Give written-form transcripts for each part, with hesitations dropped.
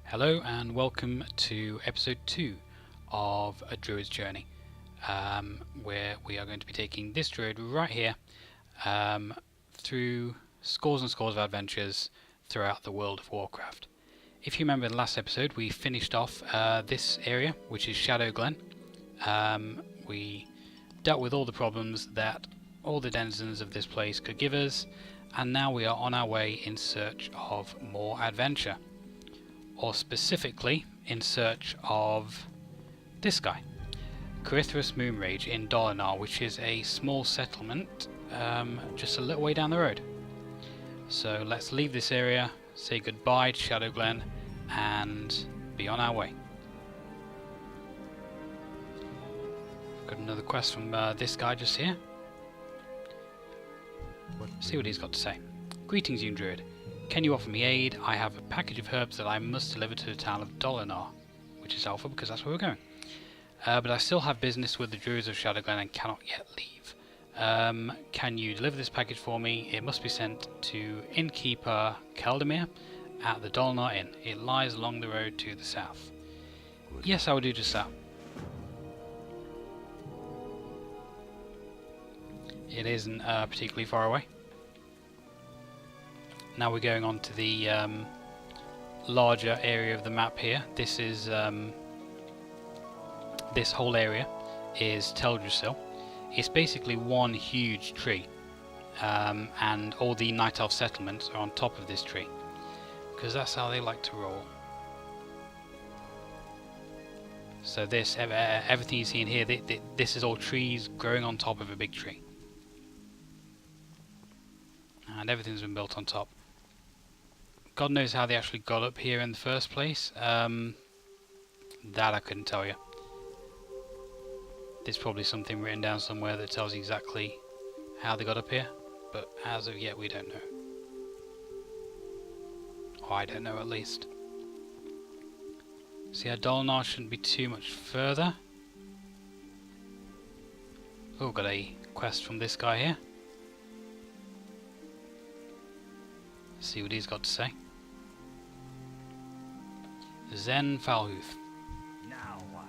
Hello and welcome to episode 2 of A Druid's Journey, where we are going to be taking this druid right here through scores and scores of adventures throughout the World of Warcraft. If you remember in the last episode, we finished off this area, which is Shadow Glen. We dealt with all the problems that all the denizens of this place could give us, and now we are on our way in search of more adventure. Or specifically in search of this guy, Carithris Moonrage in Dolinar, which is a small settlement just a little way down the road. So let's leave this area, say goodbye to Shadow Glen, and be on our way. Got another quest from this guy just here. See what he's got to say. Greetings, you Druid. Can you offer me aid? I have a package of herbs that I must deliver to the town of Dolinar, which is helpful because that's where we're going. But I still have business with the Druids of Shadow Glen and cannot yet leave. Can you deliver this package for me? It must be sent to innkeeper Keldamir at the Dolinar Inn. It lies along the road to the south. Yes, I will do just that. It isn't particularly far away. Now we're going on to the larger area of the map here. This is this whole area is Teldrassil. It's basically one huge tree, and all the Night Elf settlements are on top of this tree, because that's how they like to roll. So this everything you see in here, this is all trees growing on top of a big tree, and everything's been built on top. God knows how they actually got up here in the first place. That I couldn't tell you. There's probably something written down somewhere that tells you exactly how they got up here, but as of yet we don't know. Or I don't know, at least. See, Dolinar shouldn't be too much further. Oh, got a quest from this guy here. See what he's got to say. Zen Falhuth. Now what?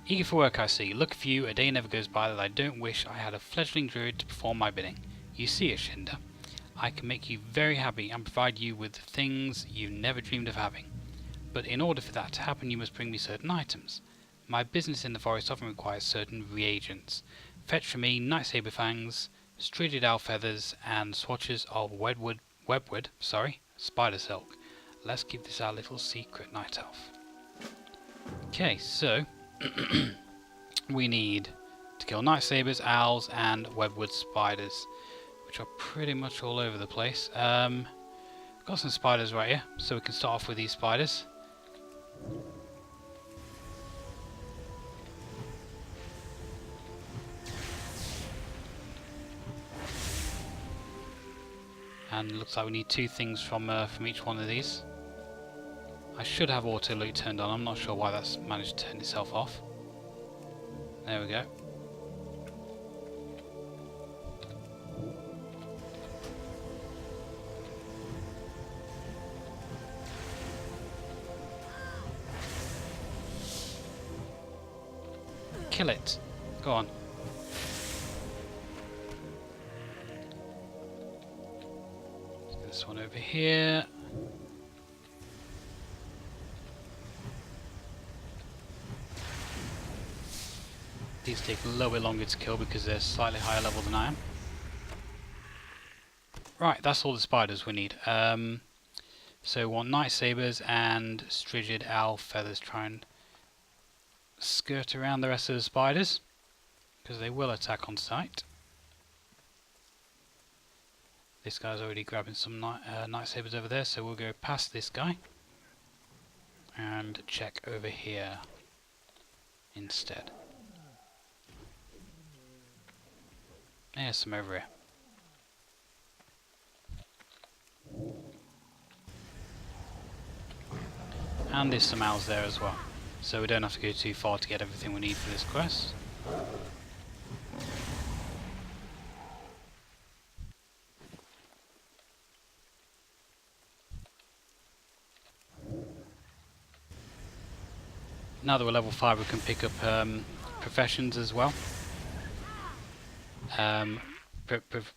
Eager for work, I see. Look for you, a day never goes by that I don't wish I had a fledgling druid to perform my bidding. You see, Ashinda, I can make you very happy and provide you with the things you never dreamed of having. But in order for that to happen, you must bring me certain items. My business in the forest often requires certain reagents. Fetch for me night saber fangs, strigid owl feathers, and swatches of spider silk. Let's keep this our little secret, Night Elf. Okay, so we need to kill night sabers, owls, and webwood spiders, which are pretty much all over the place. Got some spiders right here, so we can start off with these spiders. And it looks like we need 2 things from each one of these. I should have auto loot turned on. I'm not sure why that's managed to turn itself off. There we go. Kill it. Go on. This one over here. These take a little bit longer to kill because they're slightly higher level than I am. Right, that's all the spiders we need. So we want night sabers and strigid owl feathers. Try and skirt around the rest of the spiders, because they will attack on sight. This guy's already grabbing some night sabers over there, so we'll go past this guy and check over here instead. There's some over here. And there's some owls there as well, so we don't have to go too far to get everything we need for this quest. now that we're level 5, we can pick up professions as well.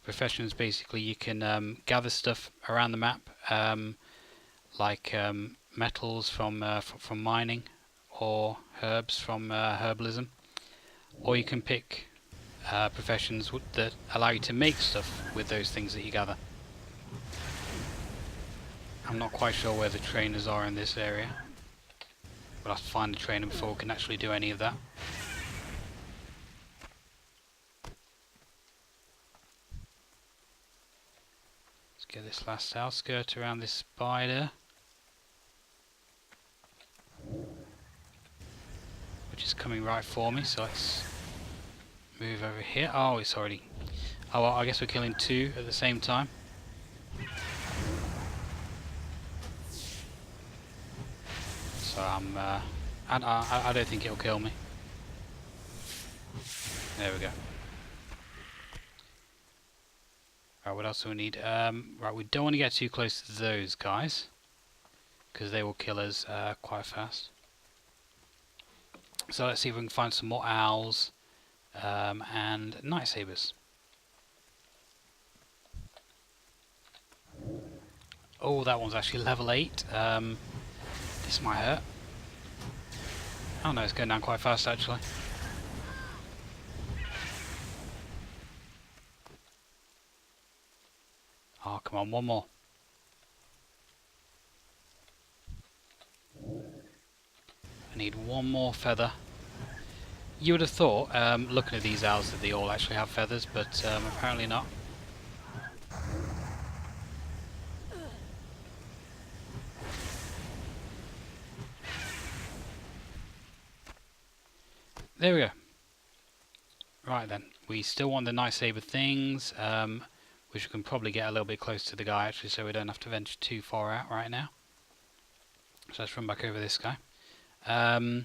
Professions, basically you can gather stuff around the map, like metals from mining, or herbs from herbalism, or you can pick professions that allow you to make stuff with those things that you gather. I'm not quite sure where the trainers are in this area. We'll have to find the trainer before we can actually do any of that. Let's get this last outskirt around this spider, which is coming right for me, so let's move over here. Oh, it's already... Oh, well, I guess we're killing two at the same time. So I don't think it'll kill me. There we go. Right, what else do we need? Right, we don't want to get too close to those guys, because they will kill us quite fast. So let's see if we can find some more owls and night sabers. Oh, that one's actually level 8. This might hurt. Oh no, it's going down quite fast actually. Oh, come on, one more. I need one more feather. You would have thought, looking at these owls, that they all actually have feathers, but apparently not. There we go. Right then, we still want the night saber things, which we can probably get a little bit close to the guy actually, so we don't have to venture too far out right now. So let's run back over this guy. What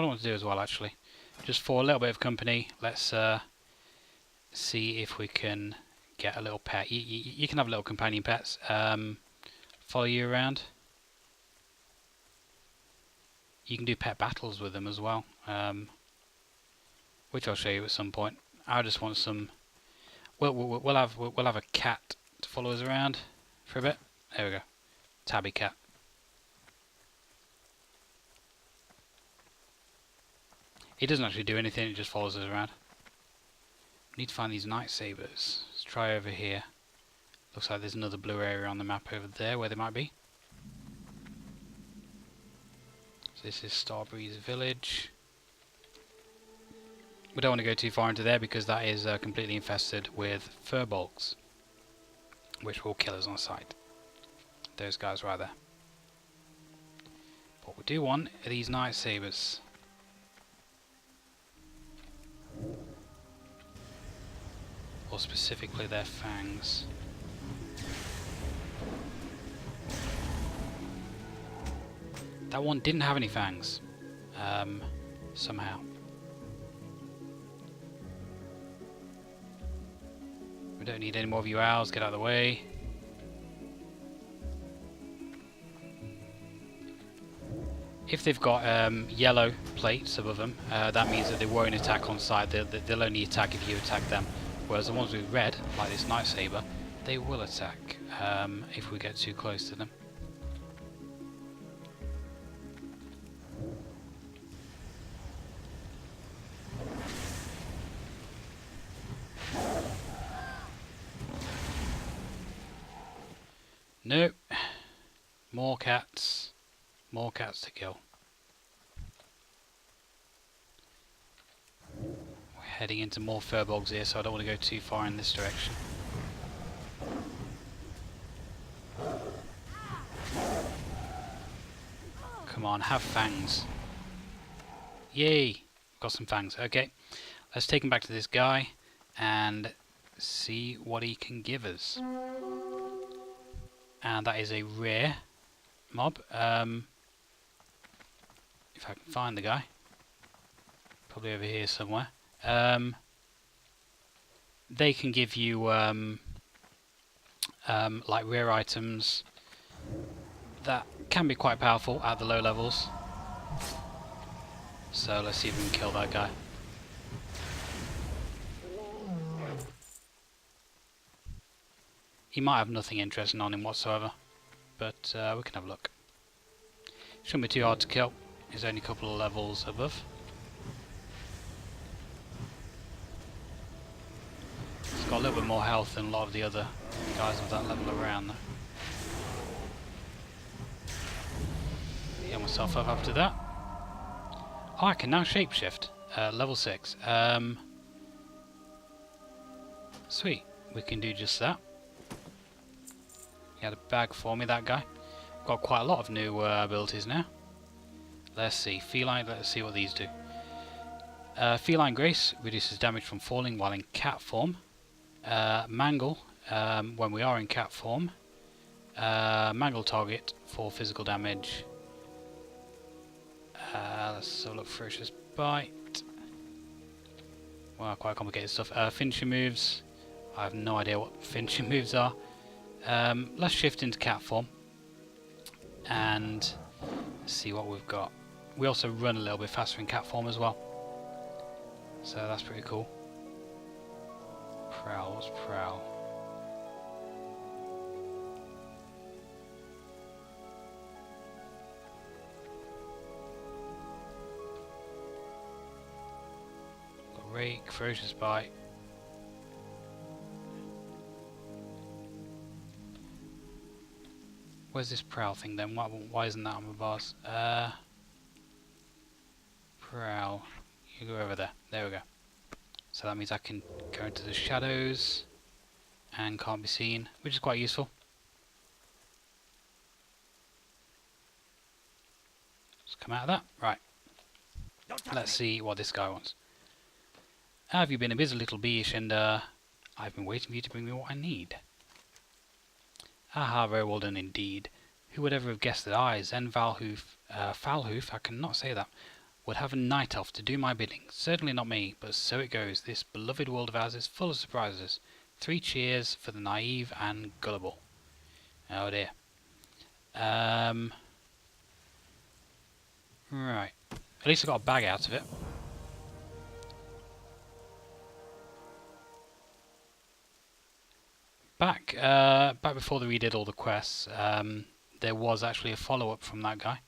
I want to do as well, actually, just for a little bit of company, let's see if we can get a little pet. You can have little companion pets, follow you around. You can do pet battles with them as well, which I'll show you at some point. I just want some. We'll have a cat to follow us around for a bit. There we go, tabby cat. It doesn't actually do anything, it just follows us around. We need to find these night sabers. Let's try over here. Looks like there's another blue area on the map over there where they might be. So this is Starbreeze Village. We don't want to go too far into there because that is completely infested with furbolgs, which will kill us on sight. Those guys right there. What we do want are these night sabers. Or specifically their fangs. That one didn't have any fangs, somehow. We don't need any more of you owls, get out of the way. If they've got yellow plates above them, that means that they won't attack on sight, they'll only attack if you attack them. Whereas the ones with red, like this night saber, they will attack if we get too close to them. Nope. More cats. More cats to kill. We're heading into more furbolgs here, so I don't want to go too far in this direction. Come on, have fangs. Yay! Got some fangs. Okay, let's take him back to this guy and see what he can give us. And that is a rare mob. If I can find the guy. Probably over here somewhere. They can give you like rare items that can be quite powerful at the low levels. So let's see if we can kill that guy. He might have nothing interesting on him whatsoever, but we can have a look. Shouldn't be too hard to kill. He's only a couple of levels above. He's got a little bit more health than a lot of the other guys of that level around though. Heal myself up after that. Oh, I can now shapeshift. Level 6. Sweet. We can do just that. He had a bag for me, that guy. Got quite a lot of new abilities now. Let's see. Feline, let's see what these do. Feline Grace reduces damage from falling while in cat form. Mangle, when we are in cat form. Mangle target for physical damage. Let's have a look. Ferocious Bite. Well, quite complicated stuff. Finishing moves. I have no idea what finishing moves are. Let's shift into cat form and see what we've got. We also run a little bit faster in cat form as well, so that's pretty cool. Prowl, what's prowl? Got Rake, Ferocious Bite. Where's this prowl thing then? Why isn't that on my bars? Prowl. You go over there. There we go. So that means I can go into the shadows and can't be seen, which is quite useful. Let's come out of that. Right. Let's see what this guy wants. Have you been a busy little beeish and I've been waiting for you to bring me what I need. Aha, very well done indeed. Who would ever have guessed that I, Zen Foulhoof, I cannot say that, would have a night elf to do my bidding? Certainly not me, but so it goes. This beloved world of ours is full of surprises. 3 cheers for the naive and gullible. Oh dear. Right. At least I got a bag out of it. Back before they redid all the quests, there was actually a follow-up from that guy,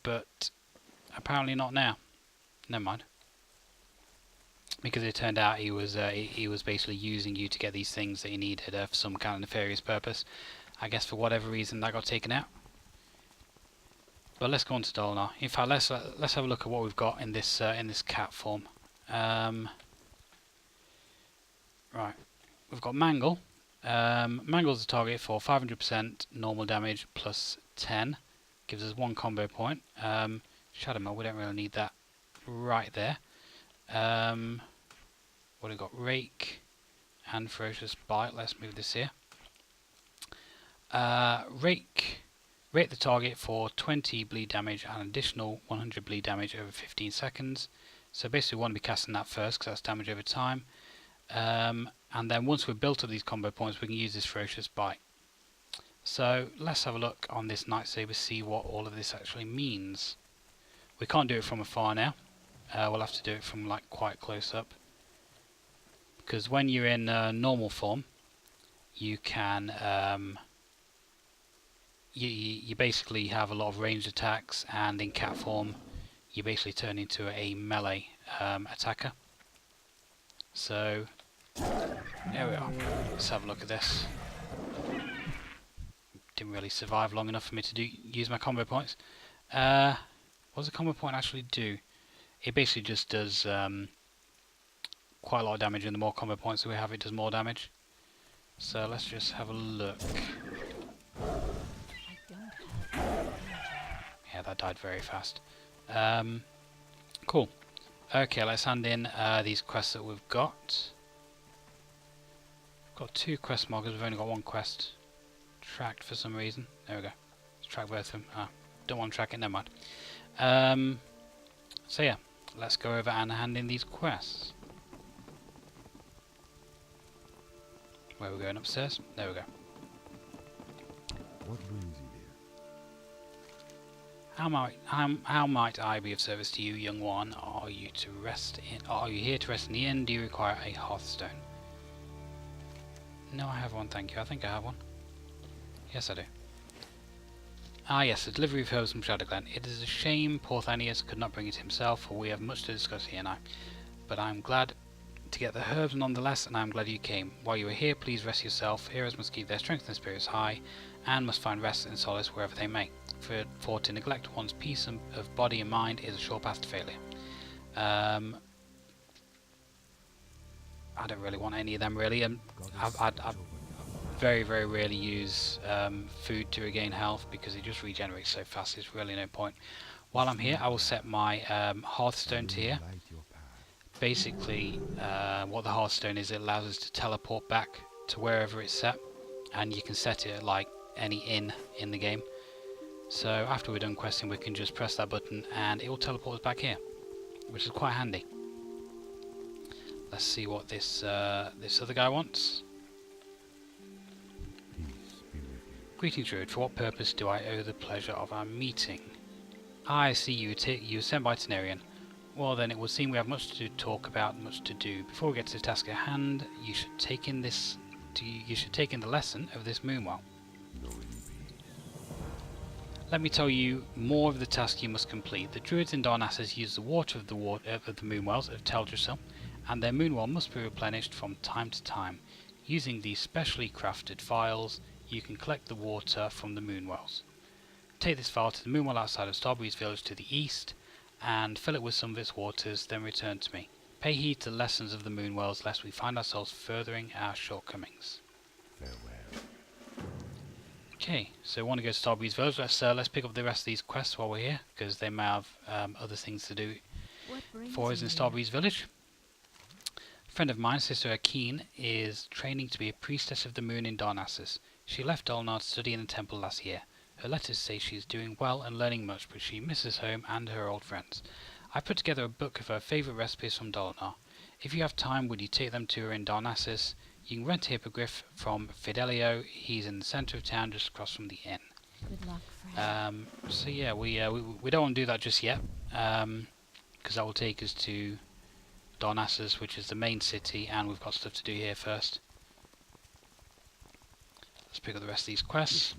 but apparently not now. Never mind, because it turned out he was basically using you to get these things that he needed for some kind of nefarious purpose. I guess for whatever reason that got taken out. But let's go on to Dolnar. In fact, let's have a look at what we've got in this cat form. Right. We've got Mangle. Mangle's the target for 500% normal damage plus 10. Gives us 1 combo point. Shadow Meld, we don't really need that right there. What have we got? Rake and Ferocious Bite. Let's move this here. Rake the target for 20 bleed damage and additional 100 bleed damage over 15 seconds. So basically we want to be casting that first because that's damage over time. And then once we've built up these combo points, we can use this Ferocious Bite. So let's have a look on this Night Saber, see what all of this actually means. We can't do it from afar now. We'll have to do it from like quite close up. Because when you're in normal form, you can you basically have a lot of ranged attacks, and in cat form, you basically turn into a melee attacker. So there we are. Let's have a look at this. Didn't really survive long enough for me to use my combo points. What does a combo point actually do? It basically just does quite a lot of damage, and the more combo points that we have, it does more damage. So let's just have a look. Yeah, that died very fast. Cool. Okay, let's hand in these quests that we've got. We've got 2 quest markers, we've only got 1 quest tracked for some reason. There we go. Let's track both of them. Don't want to track it, never mind. So yeah, let's go over and hand in these quests. Where are we going? Upstairs? There we go. What brings you here? How might I be of service to you, young one? Are you here to rest in the inn? Do you require a hearthstone? No, I have one, thank you. I think I have one. Yes, I do. Ah, yes, the delivery of herbs from Shadowglen. It is a shame poor Thanius could not bring it himself, for we have much to discuss here now. But I am glad to get the herbs nonetheless, and I am glad you came. While you are here, please rest yourself. Heroes must keep their strength and spirits high, and must find rest and solace wherever they may. For to neglect one's peace of body and mind is a sure path to failure. I don't really want any of them, really. I very, very rarely use food to regain health because it just regenerates so fast. There's really no point. While I'm here, I will set my hearthstone to here. Basically, what the hearthstone is, it allows us to teleport back to wherever it's set, and you can set it at like any inn in the game. So after we're done questing, we can just press that button and it will teleport us back here, which is quite handy. Let's see what this other guy wants. Greetings, Druid. For what purpose do I owe the pleasure of our meeting? I see you were sent by Tenerian. Well then, it would seem we have much to talk about, much to do. Before we get to the task at hand, you should take in the lesson of this moonwell. Let me tell you more of the task you must complete. The Druids in Darnassus use the water of the moonwells of Teldrassil, and their moonwell must be replenished from time to time. Using these specially crafted vials, you can collect the water from the moonwells. Take this vial to the moonwell outside of Starbreeze village to the east, and fill it with some of its waters, then return to me. Pay heed to the lessons of the moonwells, lest we find ourselves furthering our shortcomings. Farewell. Okay, so we want to go to Starbreeze village. Let's pick up the rest of these quests while we're here, because they may have other things to do for us in Starbreeze village. A friend of mine, Sister Akeen, is training to be a priestess of the moon in Darnassus. She left Dolnar to study in the temple last year. Her letters say she is doing well and learning much, but she misses home and her old friends. I put together a book of her favourite recipes from Dolnar. If you have time, would you take them to her in Darnassus? You can rent a hippogriff from Fidelio. He's in the centre of town, just across from the inn. Good luck, friend. So yeah, we don't want to do that just yet, because that will take us to Darnassus, which is the main city, and we've got stuff to do here first. Let's pick up the rest of these quests.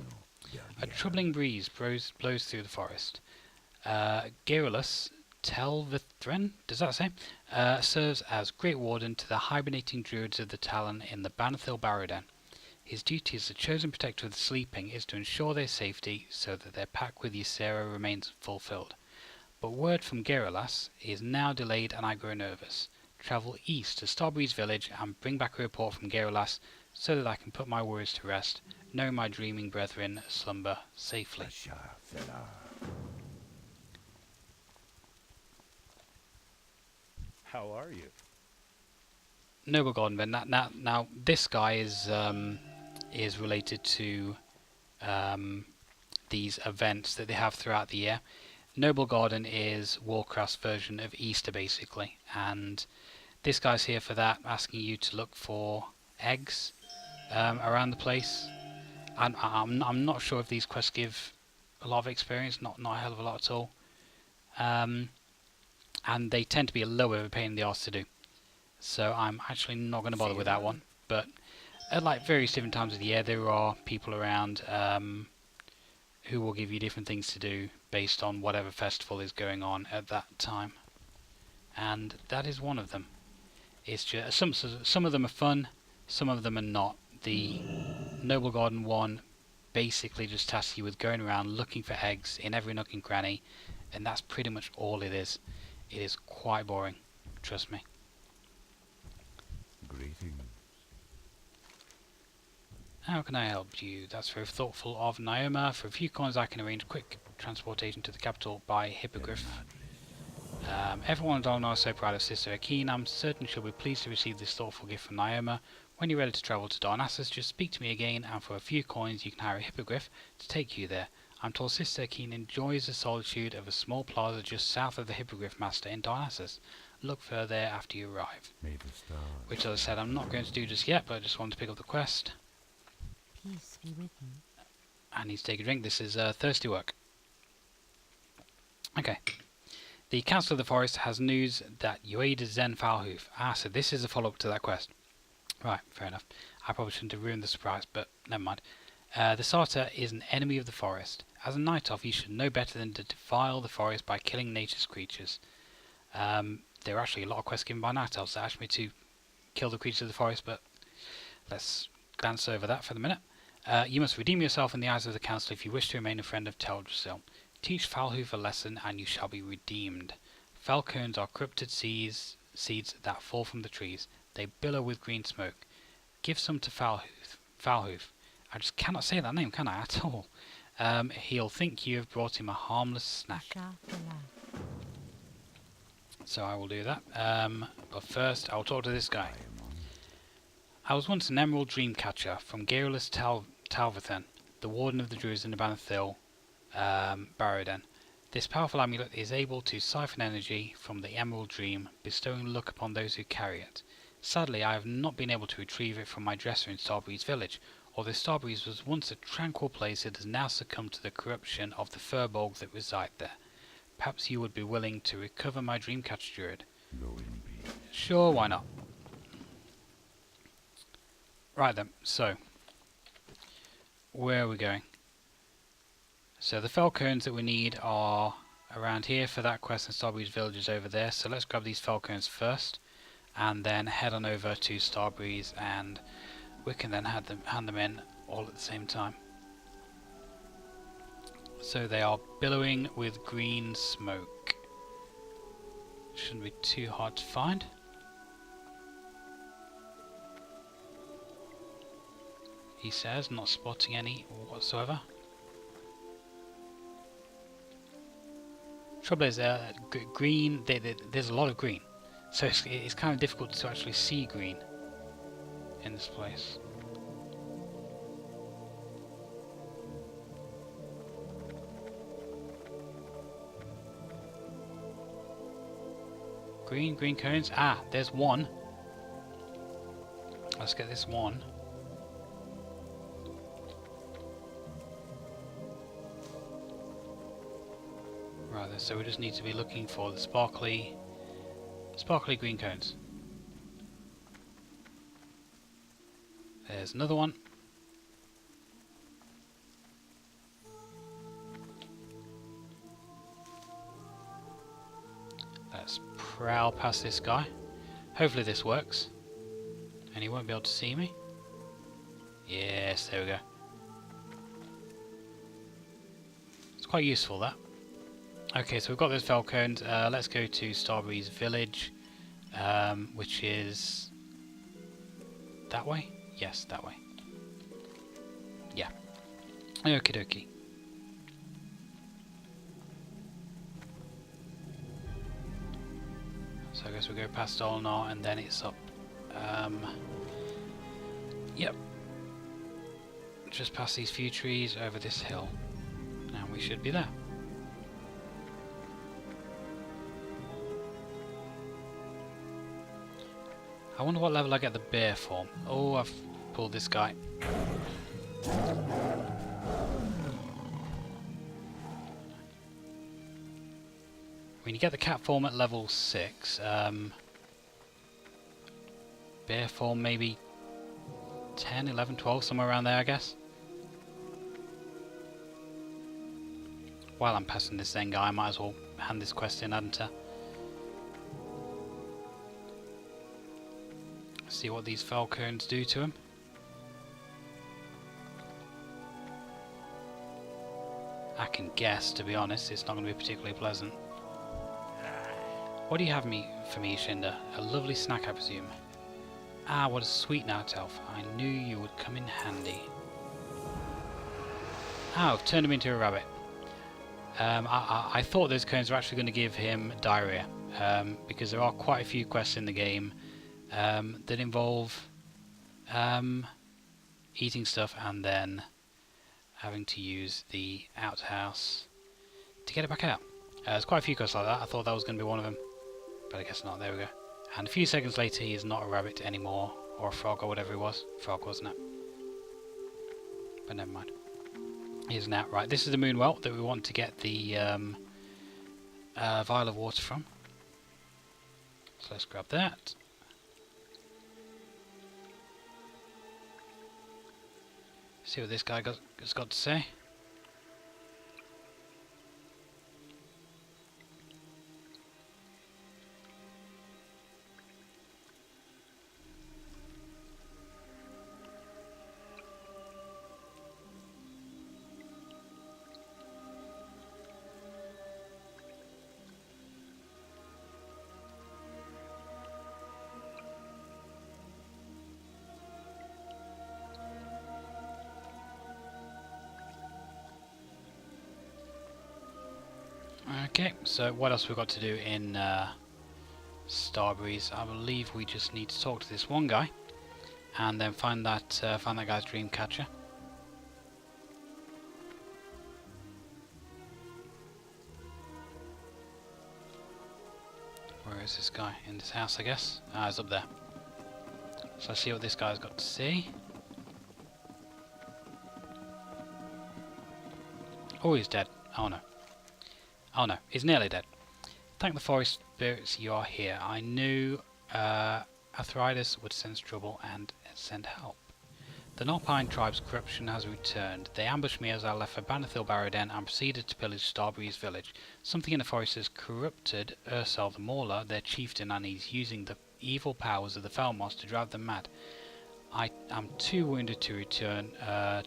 A troubling breeze blows through the forest. Garrulus Telvithrin, does that say? Serves as Great Warden to the hibernating druids of the Talon in the Banthil Barrow-Den. His duty as the chosen protector of the sleeping is to ensure their safety so that their pact with Ysera remains fulfilled. But word from Garrulus is now delayed and I grow nervous. Travel east to Starbreeze village and bring back a report from Garrulus so that I can put my worries to rest, knowing my dreaming brethren slumber safely. How are you? Noble Godwin. Now this guy is related to these events that they have throughout the year. Noble Garden is Warcraft's version of Easter, basically, and this guy's here for that, asking you to look for eggs around the place. And I'm not sure if these quests give a lot of experience, not a hell of a lot at all. And they tend to be a little bit of a pain in the arse to do. So I'm actually not going to bother with that one. But at like various different times of the year, there are people around who will give you different things to do based on whatever festival is going on at that time. And that is one of them. It's just some of them are fun, some of them are not. The Noble Garden one basically just tasks you with going around looking for eggs in every nook and cranny, and that's pretty much all it is. It is quite boring, trust me. Greetings. How can I help you? That's very thoughtful of Naoma. For a few coins I can arrange quick transportation to the capital by hippogriff. Everyone in Dolnar is so proud of Sister Akeen. I'm certain she'll be pleased to receive this thoughtful gift from Naoma. When you're ready to travel to Darnassus, just speak to me again, and for a few coins you can hire a hippogriff to take you there. I'm told Sister Akeen enjoys the solitude of a small plaza just south of the Hippogriff Master in Darnassus. Look for her there after you arrive. Which, as I said, I'm not going to do just yet, but I just wanted to pick up the quest. Peace be with you. I need to take a drink. This is thirsty work. Okay. The Council of the Forest has news that you aided Zen Falhoof. Ah, so this is a follow-up to that quest. Right, fair enough. I probably shouldn't have ruined the surprise, but never mind. The Sartor is an enemy of the forest. As a Night Elf, you should know better than to defile the forest by killing nature's creatures. There are actually a lot of quests given by Night Elves that ask me to kill the creatures of the forest, but let's glance over that for the minute. You must redeem yourself in the eyes of the Council if you wish to remain a friend of Teldrassil. Teach Falhoof a lesson, and you shall be redeemed. Falcones are corrupted seeds that fall from the trees. They billow with green smoke. Give some to Falhoof. I just cannot say that name, can I, at all? He'll think you have brought him a harmless snack. So I will do that. But first, I'll talk to this guy. I was once an emerald dream catcher from Garrulus Talvathan, the warden of the Druids in the Banthil, Barroden. This powerful amulet is able to siphon energy from the emerald dream, bestowing luck upon those who carry it. Sadly, I have not been able to retrieve it from my dresser in Starbreeze village. Although Starbreeze was once a tranquil place, it has now succumbed to the corruption of the furbolgs that reside there. Perhaps you would be willing to recover my Dreamcatcher Druid. Sure, why not? Right then, so where are we going? So the Falcons that we need are around here for that quest, and Starbreeze village is over there. So let's grab these Falcons first, and then head on over to Starbreeze, and we can then hand them in all at the same time. So they are billowing with green smoke. Shouldn't be too hard to find. He says, not spotting any whatsoever. Trouble is, green. There's a lot of green, so it's kind of difficult to actually see green in this place. Green cones. Ah, there's one. Let's get this one. Right, so we just need to be looking for the sparkly green cones. There's another one. Let's prowl past this guy. Hopefully this works. And he won't be able to see me. Yes, there we go. It's quite useful, that. Okay, so we've got those Falcons. Let's go to Starbreeze village, which is that way? Yes, that way. Yeah. Okie dokie. So I guess we go past Olnar and then it's up. Yep. Just past these few trees over this hill. And we should be there. I wonder what level I get the bear for. Oh, I've pulled this guy. When you get the cat form at level 6, bear form maybe 10, 11, 12, somewhere around there I guess. While I'm passing this Zen guy, I might as well hand this quest in, hadn't I? See what these Falcons do to him. I can guess, to be honest, it's not going to be particularly pleasant. What do you have for me, Shinda? A lovely snack, I presume. Ah, what a sweet night elf. I knew you would come in handy. Ah, I've turned him into a rabbit. I thought those cones were actually going to give him diarrhea, because there are quite a few quests in the game that involve eating stuff and then having to use the outhouse to get it back out. There's quite a few quests like that. I thought that was going to be one of them, but I guess not. There we go. And a few seconds later he is not a rabbit anymore, or a frog, or whatever he was. Frog, wasn't it? But never mind. He is now. Right, this is the Moonwell that we want to get the vial of water from. So let's grab that. See what this guy has got to say. Okay, so what else we've got to do in Starbreeze? I believe we just need to talk to this one guy, and then find that guy's dream catcher. Where is this guy? In this house, I guess. Ah, he's up there. So let's see what this guy's got to say. Oh, he's dead. Oh no. Oh no, he's nearly dead. Thank the forest spirits you are here. I knew arthritis would sense trouble and send help. The Norpine tribe's corruption has returned. They ambushed me as I left for Banithil Barroden and proceeded to pillage Starbreeze village. Something in the forest has corrupted Ursel the Mauler, their chieftain, and he's using the evil powers of the Felmos to drive them mad. I am too wounded to return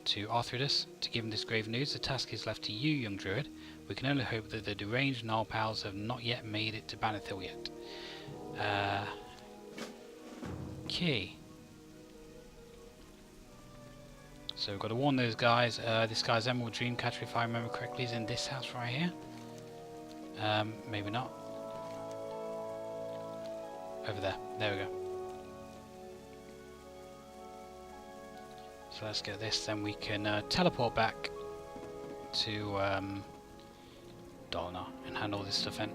to Arthritis to give him this grave news. The task is left to you, young Druid. We can only hope that the deranged Null pals have not yet made it to Banithil yet. Okay. So we've got to warn those guys. This guy's Emerald Dreamcatcher, if I remember correctly, is in this house right here. Maybe not. Over there. There we go. So let's get this, then we can teleport back to Dolnar and hand all this stuff in.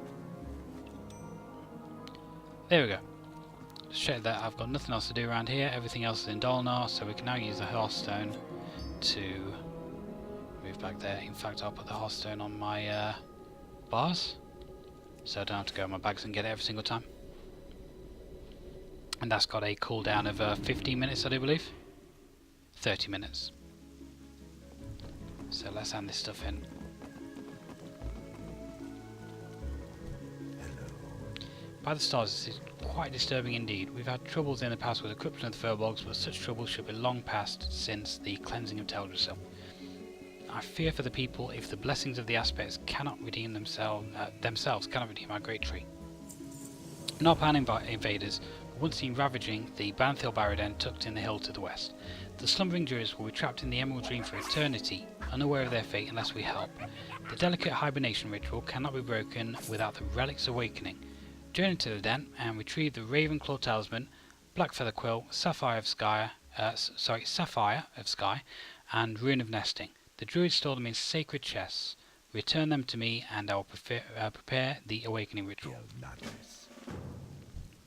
There we go. Let's check that I've got nothing else to do around here. Everything else is in Dolnar, so we can now use the Hearthstone to move back there. In fact, I'll put the Hearthstone on my bars, so I don't have to go in my bags and get it every single time. And that's got a cooldown of 15 minutes, I do believe. 30 minutes. So let's hand this stuff in. By the stars, this is quite disturbing indeed. We've had troubles in the past with the corruption of the Furbolgs, but such troubles should be long past since the cleansing of Teldrassil. I fear for the people if the blessings of the aspects cannot redeem themselves cannot redeem our great tree. Norpan invaders were once seen ravaging the Banithil Barroden tucked in the hill to the west. The slumbering Druids will be trapped in the Emerald Dream for eternity, unaware of their fate unless we help. The delicate hibernation ritual cannot be broken without the Relic's awakening. Journey to the den and retrieve the Ravenclaw Talisman, Black Feather Quill, Sapphire of Sky, and Rune of Nesting. The Druids store them in sacred chests. Return them to me, and I will prepare the awakening ritual.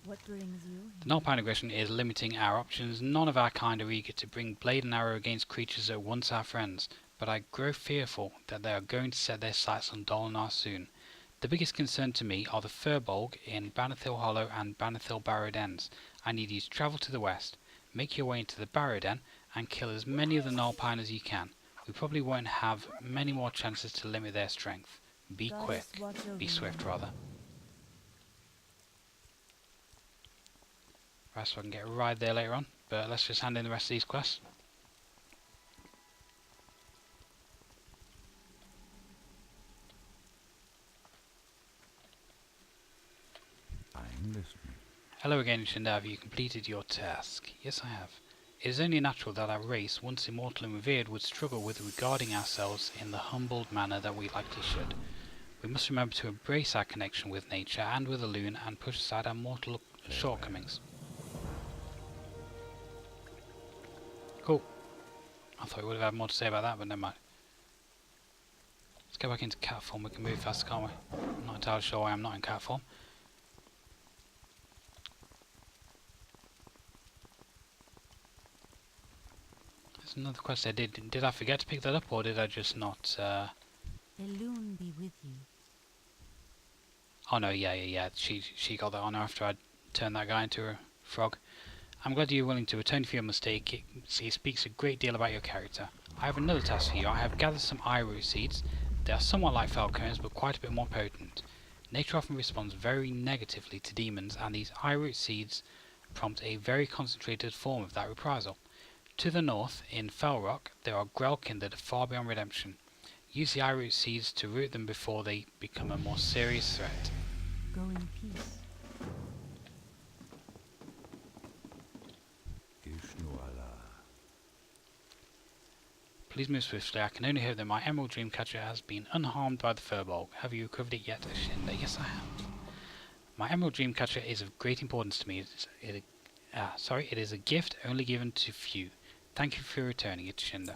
What brings you? The Norpine aggression is limiting our options. None of our kind are eager to bring blade and arrow against creatures that were once our friends, but I grow fearful that they are going to set their sights on Dolnar soon. The biggest concern to me are the Furbolg in Banithil Hollow and Banithil Barrodens. I need you to travel to the west, make your way into the Barroden, and kill as many of the Norpine as you can. We probably won't have many more chances to limit their strength. Be quick. Be swift, rather. Right, so I can get a ride there later on, but let's just hand in the rest of these quests. I'm listening. Hello again, Shinda. Have you completed your task? Yes, I have. It is only natural that our race, once immortal and revered, would struggle with regarding ourselves in the humbled manner that we likely should. We must remember to embrace our connection with nature and with the Loon and push aside our mortal shortcomings. Cool. I thought we would have had more to say about that, but never mind. Let's go back into cat form. We can move faster, can't we? I'm not entirely sure why I'm not in cat form. There's another quest I did. Did I forget to pick that up, or did I just not? The Loon be with you. Oh no, yeah. She got that on her after I turned that guy into a frog. I'm glad you're willing to atone for your mistake. It speaks a great deal about your character. I have another task for you. I have gathered some iroot seeds. They are somewhat like falconers, but quite a bit more potent. Nature often responds very negatively to demons, and these iroot seeds prompt a very concentrated form of that reprisal. To the north, in Fell Rock, there are Grelkin that are far beyond redemption. Use the iroot seeds to root them before they become a more serious threat. Go in peace. Please move swiftly. I can only hope that my emerald dreamcatcher has been unharmed by the furbolg. Have you recovered it yet, Ashinda? Yes, I have. My emerald dreamcatcher is of great importance to me. It is a gift only given to few. Thank you for returning it, Ashinda.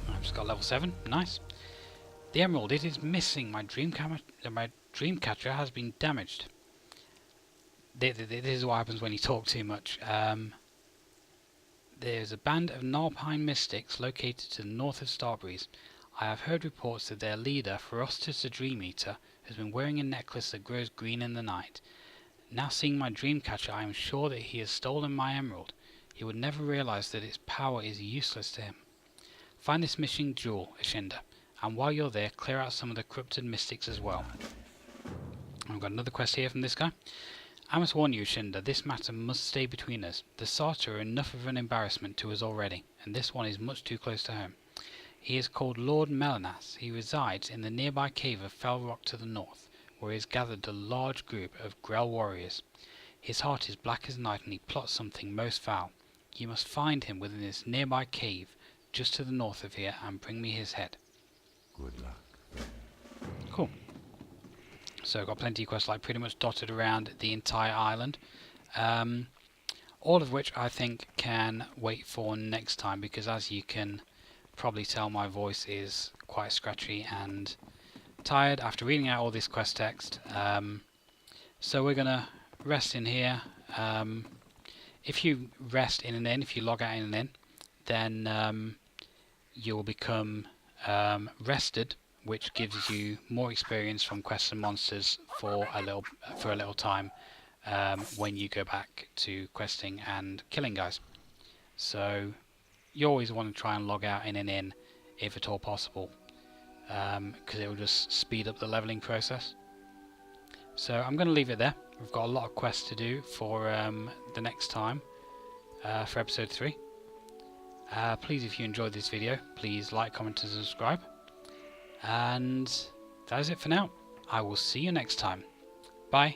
I've just got level 7. Nice. The emerald, it is missing. My dreamcatcher has been damaged. This is what happens when you talk too much. There's a band of Nalpine mystics located to the north of Starbreeze. I have heard reports that their leader, Ferocitus the Dream Eater, has been wearing a necklace that grows green in the night. Now seeing my dreamcatcher, I am sure that he has stolen my emerald. He would never realize that its power is useless to him. Find this missing jewel, Ashinda, and while you're there, clear out some of the corrupted mystics as well. I've got another quest here from this guy. I must warn you, Ashinda, this matter must stay between us. The Sartor are enough of an embarrassment to us already, and this one is much too close to home. He is called Lord Melanas. He resides in the nearby cave of Fell Rock to the north, where he has gathered a large group of Grell warriors. His heart is black as night, and he plots something most foul. You must find him within this nearby cave, just to the north of here, and bring me his head. Good luck. Cool. So I've got plenty of quests like pretty much dotted around the entire island. All of which I think can wait for next time, because as you can probably tell, my voice is quite scratchy and tired after reading out all this quest text. So we're gonna rest in here. If you rest in an inn, if you log out in an inn, then you'll become rested, which gives you more experience from quests and monsters for a little time when you go back to questing and killing guys. So you always want to try and log out in an inn if at all possible, because it will just speed up the leveling process. So I'm going to leave it there. We've got a lot of quests to do for the next time, for episode 3. Please, if you enjoyed this video, please like, comment and subscribe. And that is it for now. I will see you next time. Bye.